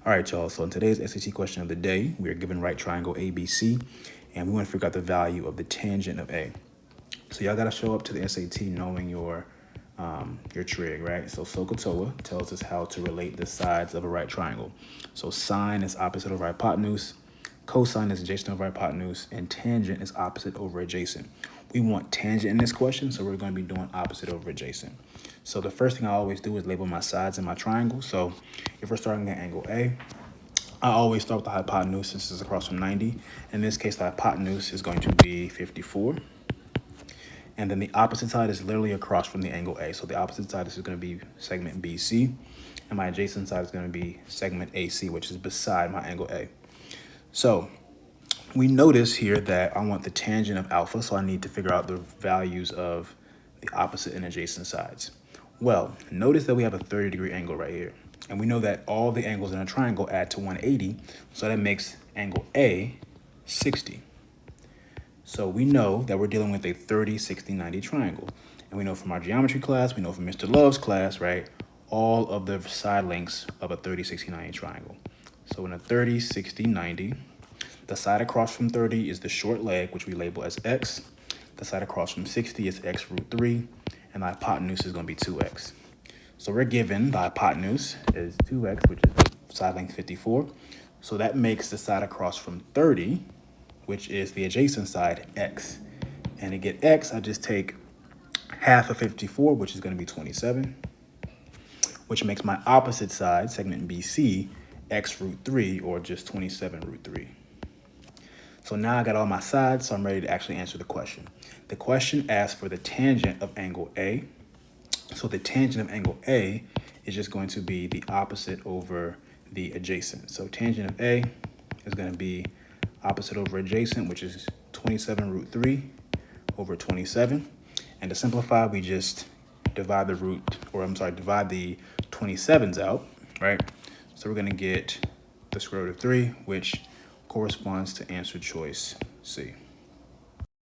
All right, y'all. So in today's SAT question of the day, we are given right triangle ABC, and we want to figure out the value of the tangent of A. So y'all got to show up to the SAT knowing your trig, right? So SOHCAHTOA tells us how to relate the sides of a right triangle. So sine is opposite over hypotenuse, cosine is adjacent over hypotenuse, and tangent is opposite over adjacent. We want tangent in this question, so we're going to be doing opposite over adjacent. So the first thing I always do is label my sides in my triangle. So if we're starting at angle A, I always start with the hypotenuse since it's across from 90. In this case, the hypotenuse is going to be 54. And then the opposite side is literally across from the angle A. So the opposite side is going to be segment BC. And my adjacent side is going to be segment AC, which is beside my angle A. So we notice here that I want the tangent of alpha, so I need to figure out the values of the opposite and adjacent sides. Well, notice that we have a 30-degree angle right here. And we know that all the angles in a triangle add to 180, so that makes angle A 60. So we know that we're dealing with a 30, 60, 90 triangle. And we know from our geometry class, we know from Mr. Love's class, right, all of the side lengths of a 30, 60, 90 triangle. So in a 30, 60, 90, the side across from 30 is the short leg, which we label as x. The side across from 60 is x root 3, and the hypotenuse is going to be 2x. So we're given the hypotenuse is 2x, which is the side length 54. So that makes the side across from 30, which is the adjacent side, x. And to get x, I just take half of 54, which is going to be 27, which makes my opposite side, segment BC, x root 3, or just 27 root 3. So now I got all my sides, so I'm ready to actually answer the question. The question asks for the tangent of angle A. So the tangent of angle A is just going to be the opposite over the adjacent. So tangent of A is going to be opposite over adjacent, which is 27 root 3 over 27. And to simplify, we just divide the divide the 27s out, right? So we're going to get the square root of 3, which corresponds to answer choice C.